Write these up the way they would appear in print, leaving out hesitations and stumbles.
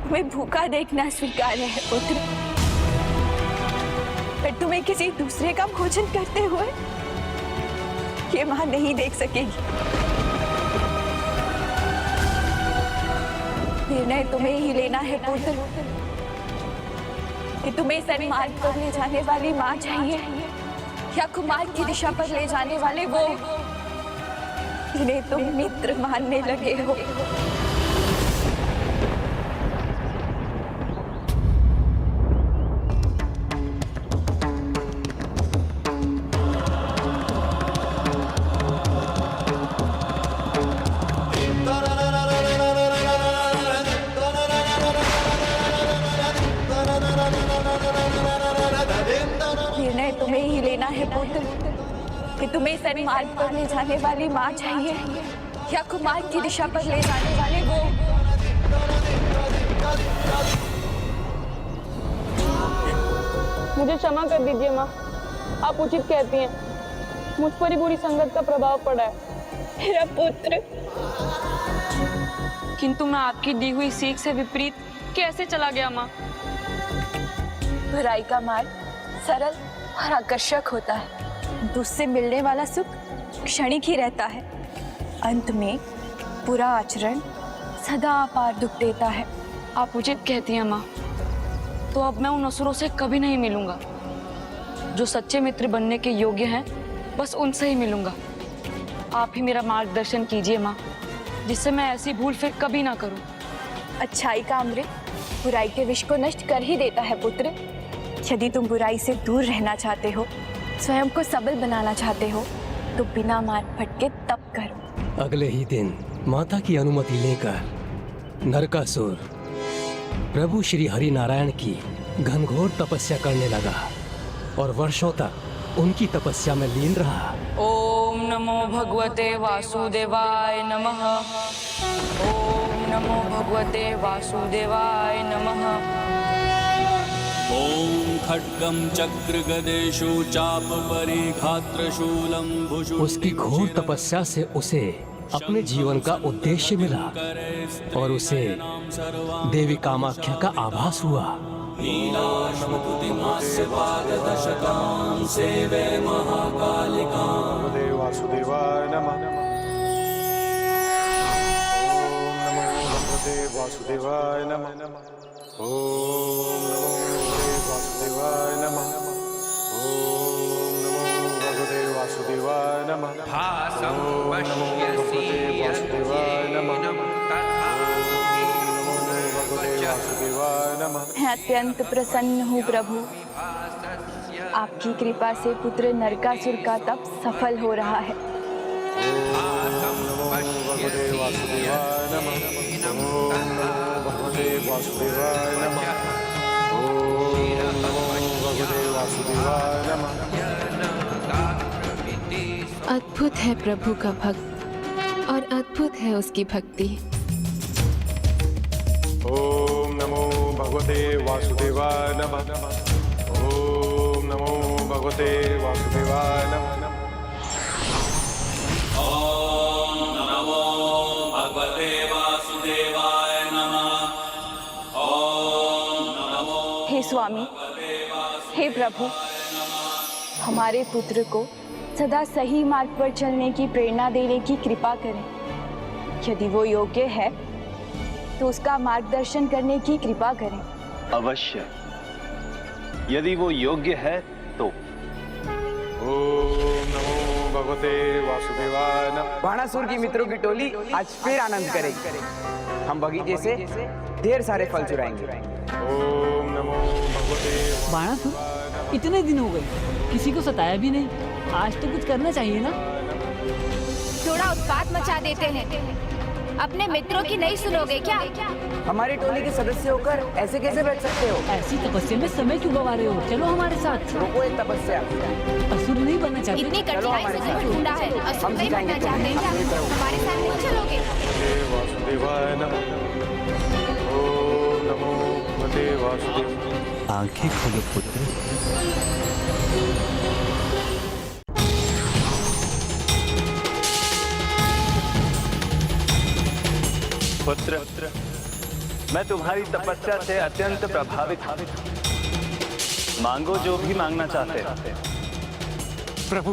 तुम्हें भूखा देखना स्वीकार्य है पुत्र, पर तुम्हें किसी दूसरे का भोजन करते हुए ये मां नहीं देख सकेगी। निर्णय तुम्हें ही लेना है पुत्र कि तुम्हें सन्मार्ग पर ले जाने वाली मां चाहिए या कुमार्ग की दिशा पर ले जाने वाले वो जिन्हें तुम मित्र मानने लगे हो। निर्णय तुम्हें ही लेना है पुत्र कि तुम्हें सन्मार्ग पर ले जाने वाली मां चाहिए या कुमार्ग की दिशा पर ले जाने वाले वो मुझे क्षमा कर दीजिए माँ, आप उचित कहती हैं। मुझ पर ही बुरी संगत का प्रभाव पड़ा है। मेरा पुत्र, किंतु मैं आपकी दी हुई सीख से विपरीत कैसे चला गया माँ? बुराई का मार्ग सरल और आकर्षक होता है, उससे मिलने वाला सुख क्षणिक ही रहता है। अंत में बुरा आचरण सदा अपार दुख देता है। आप उचित कहती हैं माँ, तो अब मैं उन असुरों से कभी नहीं मिलूंगा। जो सच्चे मित्र बनने के योग्य हैं, बस उनसे ही मिलूंगा। आप ही मेरा मार्गदर्शन कीजिए माँ, जिससे मैं ऐसी भूल फिर कभी ना करूं। अच्छाई का अमृत बुराई के विष को नष्ट कर ही देता है पुत्र। यदि तुम बुराई से दूर रहना चाहते हो, स्वयं को सबल बनाना चाहते हो, तो बिना मार भटके तप करो। अगले ही दिन माता की अनुमति लेकर नरकासुर प्रभु श्री हरि नारायण की घनघोर तपस्या करने लगा और वर्षों तक उनकी तपस्या में लीन रहा। ओम नमो भगवते वासुदेवाय नमः। ओम नमो भगवते वासुदेवाय नमः। ओम खड्गम चक्र गदेषु चाप परिघात्र शूलम भुजु। उसकी घोर तपस्या से उसे अपने जीवन का उद्देश्य मिला और उसे देवी कामाख्या का आभास हुआ। सेवे महाकालिकां वासुदेवाय नमः। वासुदेवाय नमः। ओम नमो वासुदेवाय नमः। ओम नमो भगवते वासुदेवाय नमः। भासं पश्यसि वासुदेवाय नमः। वासुदेवाय नमः। मैं अत्यंत प्रसन्न हूँ प्रभु, आपकी कृपा से पुत्र नरकासुर का तप सफल हो रहा है। भगवते वासुदेवाय नमः। ओम नमो भगवते वासुदेवाय नमः। ओम नमो भगवते वासुदेवाय नमः। अद्भुत है प्रभु का भक्त और अद्भुत है उसकी भक्ति। ओम नमो भगवते वासुदेवाय नमः। ओम नमो भगवते वासुदेवाय नमः। ओम नमो भगवते वासुदेवाय नमः। ओम नमो हे स्वामी, हे प्रभु, हमारे पुत्र को सदा सही मार्ग पर चलने की प्रेरणा देने की कृपा करें। यदि वो योग्य है तो उसका मार्गदर्शन करने की कृपा करें। अवश्य, यदि वो योग्य है तो। ओम नमो भगवते वासुदेवाय नमः। बाणासुर की मित्रों की टोली आज फिर आनंद करेगी। हम बगीचे से ढेर सारे फल चुराएंगे। ओम नमो भगवते बाणासुर, इतने दिन हो गए किसी को सताया भी नहीं। आज तो कुछ करना चाहिए ना। थोड़ा उत्पात मचा देते हैं। अपने मित्रों की नहीं सुनोगे क्या? हमारी टोली के सदस्य होकर ऐसे कैसे बैठ सकते हो? ऐसी तपस्या में समय क्यों गवा रहे हो? चलो हमारे साथ। रोको ये तपस्या। असुर नहीं बनना चाहते। इतनी कठिनाई से तुम्हें ढूंढा है, असुर नहीं बनना चाहते क्या? हमारे साथ नहीं चलोगे? वासुदेवाय नमः। ओम नमो भगवते वासुदेवाय। आंखें खोलो पुत्र। पुत्र, मैं तुम्हारी तपस्या से अत्यंत प्रभावित हूं। मांगो जो भी मांगना चाहते हो। प्रभु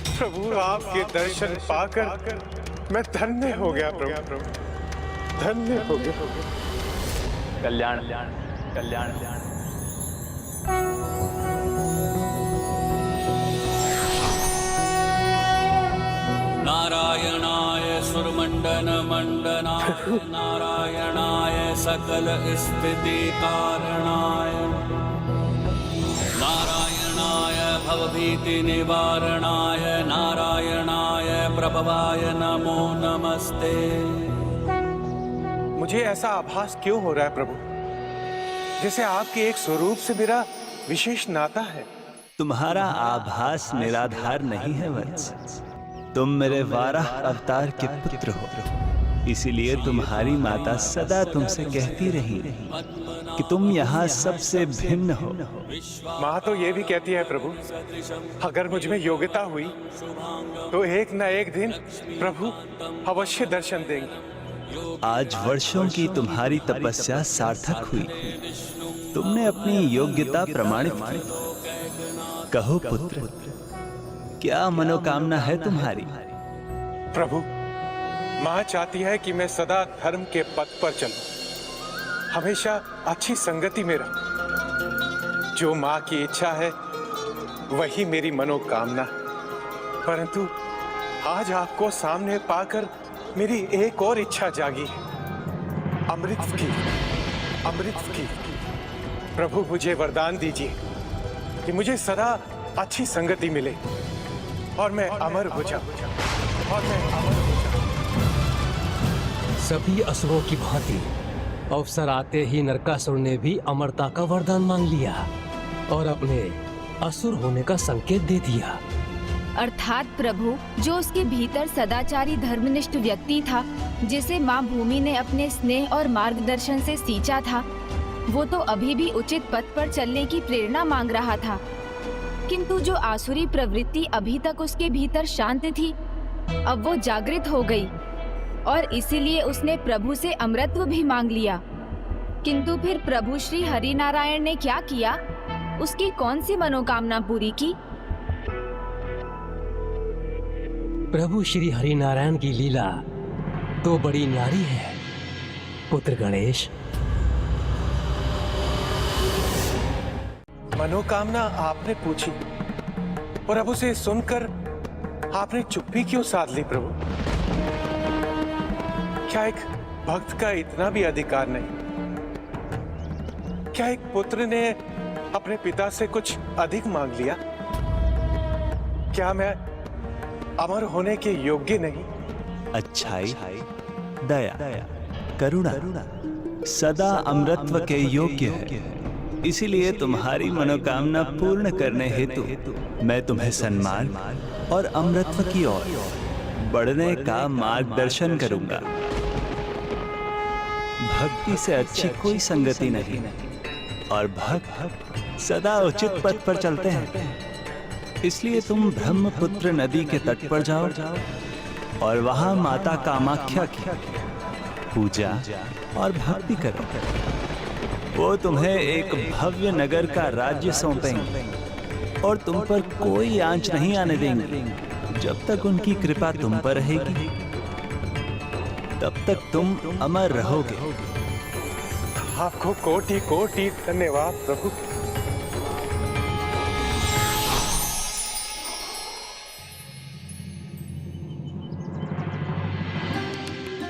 प्रभु आपके दर्शन पाकर मैं धन्य हो गया प्रभु, धन्य हो गया। कल्याण कल्याण। नारायणाय सुरमंडन मंडनाय नारायणाय सकल स्थिति कारणाय नारायणाय भवभीति निवारणाय नारायणाय प्रभवाय नमो नमस्ते। मुझे ऐसा आभास क्यों हो रहा है प्रभु, जैसे आपके एक स्वरूप से मेरा विशेष नाता है? तुम्हारा आभास निराधार नहीं है वत्स। तुम मेरे वाराह अवतार के पुत्र हो, इसीलिए तुम्हारी माता सदा तुमसे कहती रही कि तुम यहाँ सबसे भिन्न हो। माँ तो ये भी कहती है प्रभु, अगर मुझ में योग्यता हुई तो एक न एक दिन प्रभु अवश्य दर्शन देंगे। आज वर्षों की तुम्हारी तपस्या सार्थक हुई। तुमने अपनी योग्यता प्रमाणित की। कहो पुत्र, क्या मनोकामना है तुम्हारी? प्रभु, माँ चाहती है कि मैं सदा धर्म के पथ पर चलूं, हमेशा अच्छी संगति में रहूं। जो माँ की इच्छा है वही मेरी मनोकामना है। परंतु आज आपको सामने पाकर मेरी एक और इच्छा जागी है, अमृत की, अमृत की। प्रभु मुझे वरदान दीजिए कि मुझे सदा अच्छी संगति मिले और मैं अमर हो जाऊं, और मैं अमर हो जाऊं। सभी असुरों की भांति अवसर आते ही नरकासुर ने भी अमरता का वरदान मांग लिया और अपने असुर होने का संकेत दे दिया। अर्थात प्रभु, जो उसके भीतर सदाचारी धर्मनिष्ठ व्यक्ति था, जिसे माँ भूमि ने अपने स्नेह और मार्गदर्शन से सींचा था, वो तो अभी भी उचित पथ पर चलने की प्रेरणा मांग रहा था। किंतु जो आसुरी प्रवृत्ति अभी तक उसके भीतर शांत थी, अब वो जागृत हो गई और इसीलिए उसने प्रभु से अमरत्व भी मांग लिया। किंतु फिर प्रभु श्री हरिनारायण ने क्या किया? उसकी कौन सी मनोकामना पूरी की? प्रभु श्री हरिनारायण की लीला तो बड़ी न्यारी है पुत्र गणेश। मनोकामना आपने पूछी और अब उसे सुनकर आपने चुप्पी क्यों साध ली प्रभु? क्या एक भक्त का इतना भी अधिकार नहीं? क्या एक पुत्र ने अपने पिता से कुछ अधिक मांग लिया? क्या मैं अमर होने के योग्य नहीं? अच्छाई, दया, करुणा सदा अमरत्व के योग्य है। इसीलिए तुम्हारी मनोकामना पूर्ण करने हेतु मैं तुम्हें सम्मान और अमरत्व की ओर बढ़ने का मार्गदर्शन करूंगा। भक्ति से अच्छी कोई संगति नहीं और भक्त सदा उचित पथ पर चलते हैं। इसलिए तुम ब्रह्मपुत्र नदी के तट पर जाओ और वहां माता कामाख्या की पूजा और भक्ति करो। वो तुम्हें एक भव्य नगर का राज्य सौंपेंगे और तुम पर कोई आंच नहीं आने देंगे। जब तक उनकी कृपा तुम पर रहेगी, तब तक तुम अमर रहोगे। आपको कोटि कोटि धन्यवाद प्रभु।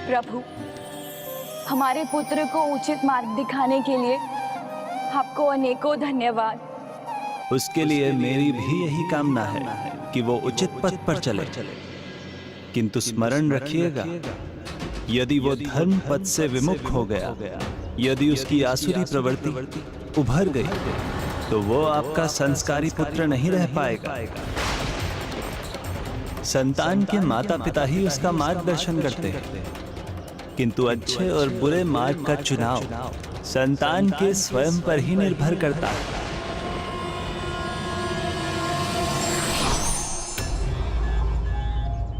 प्रभु, हमारे पुत्र को उचित मार्ग दिखाने के लिए आपको अनेकों धन्यवाद। उसके लिए मेरी भी यही कामना है कि वो उचित पथ पर चले। किंतु स्मरण रखिएगा, यदि वो धर्म पथ से विमुख हो गया, यदि उसकी आसुरी प्रवृत्ति उभर गई, तो वो आपका संस्कारी पुत्र नहीं रह पाएगा। संतान के माता पिता ही उसका मार्गदर्शन करते हैं, किंतु अच्छे और बुरे मार्ग का चुनाव संतान के स्वयं पर ही निर्भर करता है।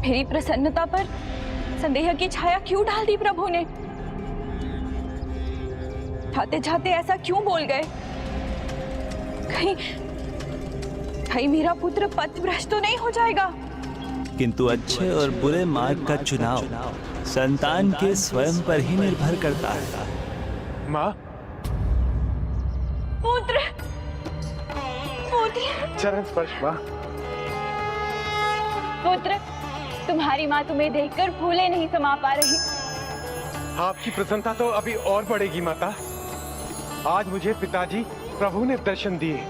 मेरी प्रसन्नता पर संदेह की छाया क्यों डाल दी प्रभु ने? जाते जाते ऐसा क्यों बोल गए? कहीं मेरा पुत्र पथभ्रष्ट तो नहीं हो जाएगा? किंतु अच्छे और बुरे मार्ग का चुनाव संतान के स्वयं पर ही निर्भर करता है। माँ, पुत्र, चरण स्पर्श माँ। पुत्र, तुम्हारी माँ तुम्हें देखकर फूले नहीं समा पा रही। आपकी प्रसन्नता तो अभी और बढ़ेगी माता। आज मुझे पिताजी प्रभु ने दर्शन दिए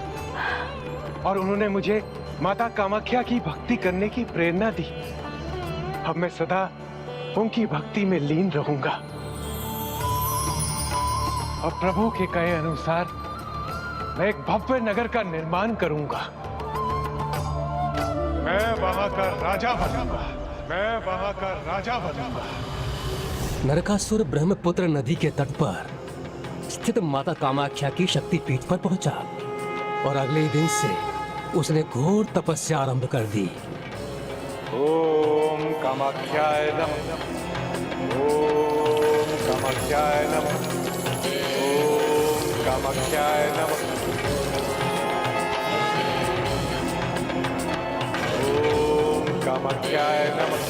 और उन्होंने मुझे माता कामाख्या की भक्ति करने की प्रेरणा दी। अब मैं सदा उनकी भक्ति में लीन रहूंगा और प्रभु के कहे अनुसार मैं एक भव्य नगर का निर्माण करूंगा। मैं वहां का राजा बनूंगा। मैं वहां का राजा बनूंगा। नरकासुर ब्रह्मपुत्र नदी के तट पर स्थित माता कामाख्या की शक्तिपीठ पर पहुंचा और अगले दिन से उसने घोर तपस्या आरंभ कर दी। ओम कामाख्याय नमः। ओम कामाख्याय नमः। ओम कामाख्याय नमः। ओम कामाख्याय नमः। ओम कामाख्याय नमः।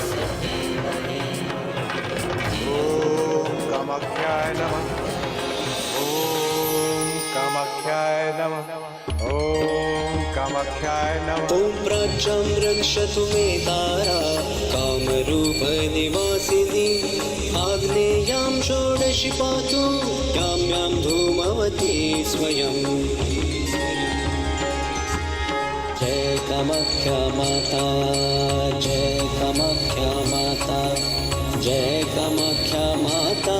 ओम कामाख्याय नमः। ओम कामाख्याय नमः। ॐ प्राच्यां रक्षतु मे तारा कामरूप निवासिनी आग्नेयां षोडशी पातु यां यां धूमवती स्वयं। जय कामाख्या माता, जय कामाख्या माता, जय कामाख्या माता,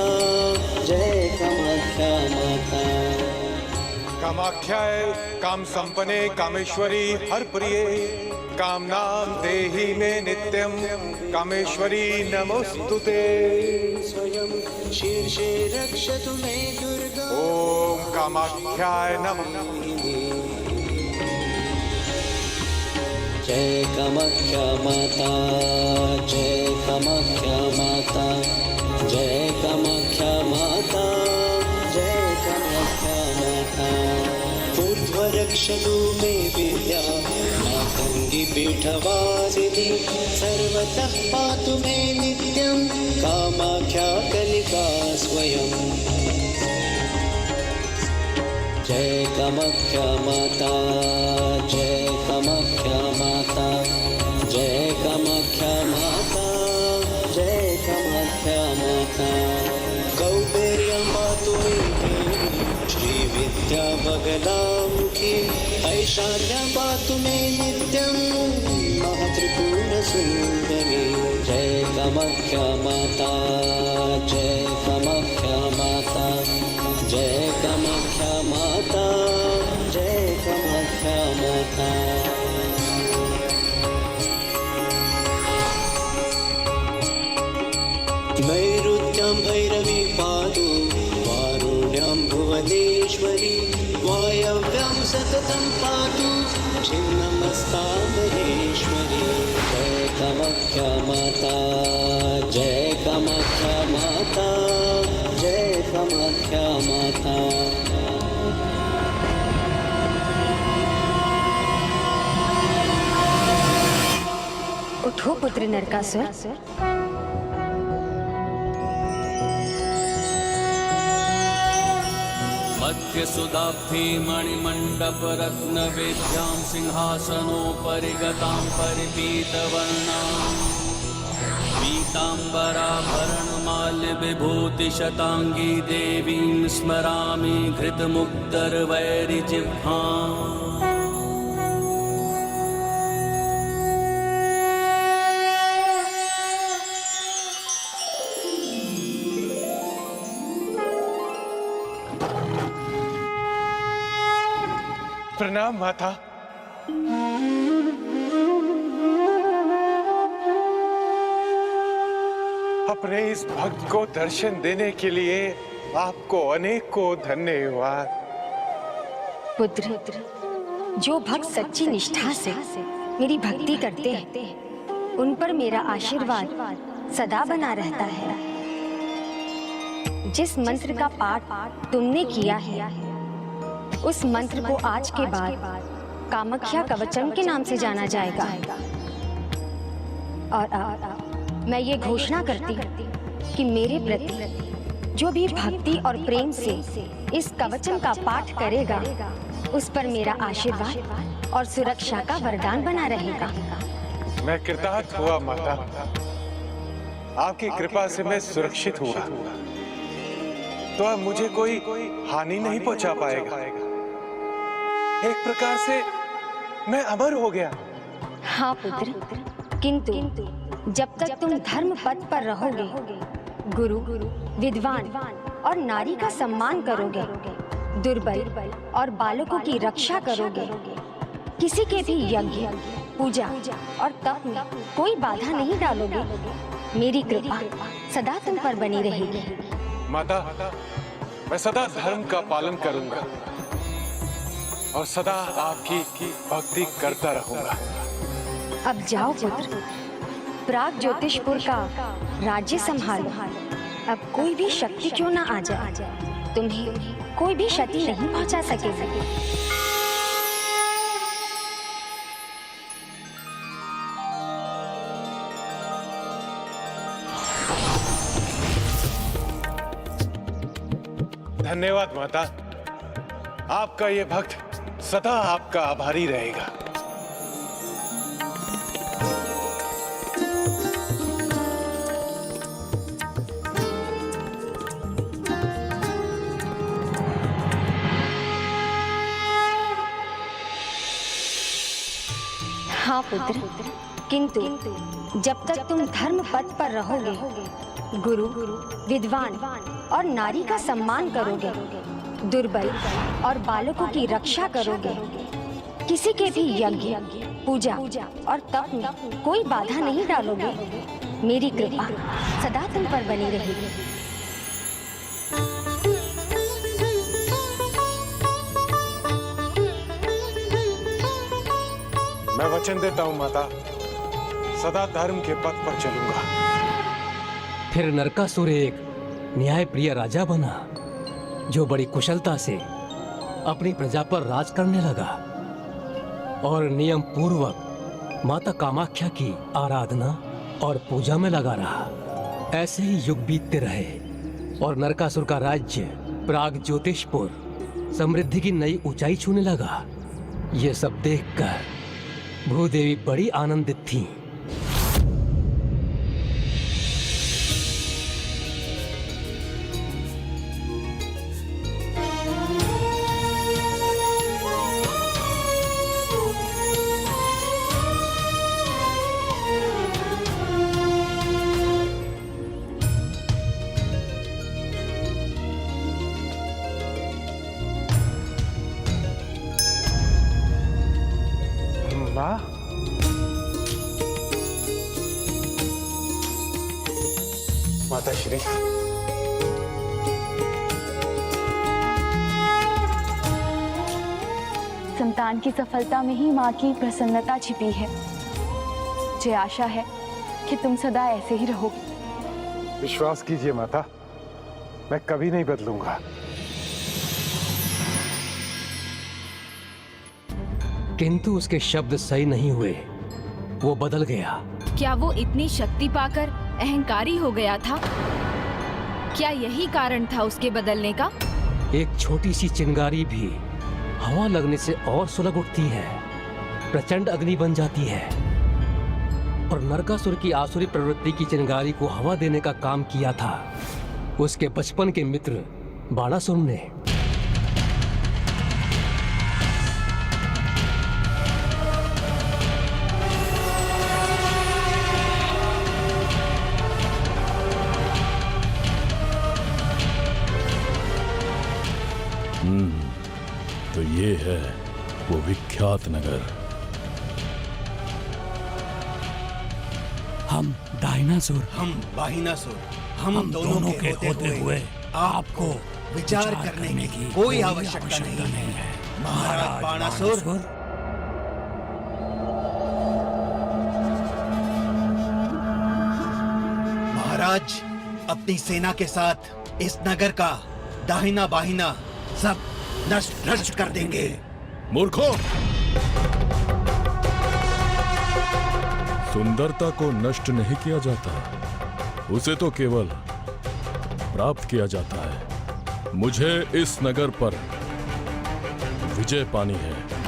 जय कामाख्या माता। कामाख्याय काम संपन्ने कामेश्वरी हर प्रिये कामनाम देहि मे नित्यम कामेश्वरी नमोस्तुते। स्वयं शीर्षे रक्षतु मे दुर्गा। ओम कामाख्याय नमः। जय कामाख्या माता, जय कामाख्या माता, जय कामाख्या माता, जय कामाख्या माता। ऊर्ध्वरक्षतु मे विद्या मातङ्गी पीठवासिनी सर्वतः पातु मे नित्यं कामाख्या कलिका स्वयं। जय कामाख्या माता, जय कामाख्या माता, जय कामाख्या माता, जय कामाख्या माता। कौबेर्यं पातु मे श्रीविद्या बगलामुखी ऐशान्यं पातु मे नित्यं महत्रिपुरसुन्दरी। जय कामाख्या माता, जय कामाख्या माता, जय कामाख्या माता, जय कामाख्या माता। नैऋत्यां भैरवी पातु वारुण्यां भुवनेश्वरी वायव्यां सततं पातु छिन्नमस्ता महेश्वरी। जय कामाख्या माता, जय कामाख्या माता, जय कामाख्या माता। उठो पुत्र नरकासुर। मध्यसुदाब्धे मणिमण्डपरत्नवेद्यां सिंहासनोपरि गतां परिपीतवर्णां पीताम्बराभरणमाल्यविभूतिशताङ्गी देवीं स्मरामि घृतमुक्तरवैरिजिह्वाम्। प्रणाम माता। अपने इस भक्त को दर्शन देने के लिए आपको अनेकों धन्यवाद। पुत्र, जो भक्त सच्ची निष्ठा से मेरी भक्ति करते हैं उन पर मेरा आशीर्वाद सदा बना रहता है। जिस मंत्र का पाठ तुमने किया है, उस मंत्र को आज के बाद कामाख्या कवचम के नाम से जाना जाएगा। और अब मैं ये घोषणा करती हूँ कि मेरे प्रति जो भी भक्ति और प्रेम से इस कवचम का पाठ करेगा, उस पर मेरा आशीर्वाद और सुरक्षा का वरदान बना रहेगा। मैं कृतार्थ हुआ माता, आपकी कृपा से मैं सुरक्षित हुआ, तो अब मुझे कोई हानि नहीं पहुंचा पाएगा। एक प्रकार से मैं अमर हो गया। हाँ पुत्र, किंतु जब तक तुम धर्म पथ पर रहोगे, गुरु, विद्वान और नारी का सम्मान करोगे, दुर्बल और बालकों की रक्षा करोगे, किसी के भी यज्ञ, पूजा और तप में कोई बाधा नहीं डालोगे, मेरी कृपा सदा तुम पर बनी रहेगी। माता, मैं सदा धर्म का पालन करूंगा और सदा आपकी भक्ति करता रहूंगा। अब जाओ पुत्र, प्राग ज्योतिषपुर का राज्य संभालो। अब कोई भी शक्ति क्यों ना आ जाए, तुम्हें कोई भी क्षति नहीं पहुंचा सकेगी। धन्यवाद माता, आपका ये भक्त सदा आपका आभारी रहेगा। हाँ पुत्र, किंतु जब तक तुम धर्म पथ पर रहोगे, गुरु, विद्वान और नारी का सम्मान करोगे, दुर्बल और बालकों की रक्षा करोगे, किसी के भी यज्ञ, पूजा और तप में कोई बाधा नहीं डालोगे, मेरी कृपा सदा तुम पर बनी रहेगी। मैं वचन देता हूँ माता, सदा धर्म के पथ पर चलूंगा। फिर नरकासुर एक न्यायप्रिय राजा बना, जो बड़ी कुशलता से अपनी प्रजा पर राज करने लगा और नियम पूर्वक माता कामाख्या की आराधना और पूजा में लगा रहा। ऐसे ही युग बीतते रहे और नरकासुर का राज्य प्राग ज्योतिषपुर समृद्धि की नई ऊंचाई छूने लगा। ये सब देखकर भूदेवी बड़ी आनंदित थीं। माँ, माता श्री, संतान की सफलता में ही माँ की प्रसन्नता छिपी है। मुझे आशा है कि तुम सदा ऐसे ही रहोगे। विश्वास कीजिए माता, मैं कभी नहीं बदलूंगा। किंतु उसके शब्द सही नहीं हुए, वो बदल गया। क्या वो इतनी शक्ति पाकर अहंकारी हो गया था? क्या यही कारण था उसके बदलने का? एक छोटी सी चिंगारी भी हवा लगने से और सुलग उठती है, प्रचंड अग्नि बन जाती है। और नरकासुर की आसुरी प्रवृत्ति की चिंगारी को हवा देने का काम किया था उसके बचपन के मित्र बाणासुर ने। तो ये है वो विख्यात नगर। हम डायनासोर, हम बाहिनासुर, हम दोनों के होते हुए आपको विचार करने की कोई आवश्यकता नहीं है। महाराज बाणासुर, महाराज अपनी सेना के साथ इस नगर का दाहिना बाहिना सब नष्ट भ्रष्ट कर देंगे। मूर्खों, सुंदरता को नष्ट नहीं किया जाता, उसे तो केवल प्राप्त किया जाता है। मुझे इस नगर पर विजय पानी है।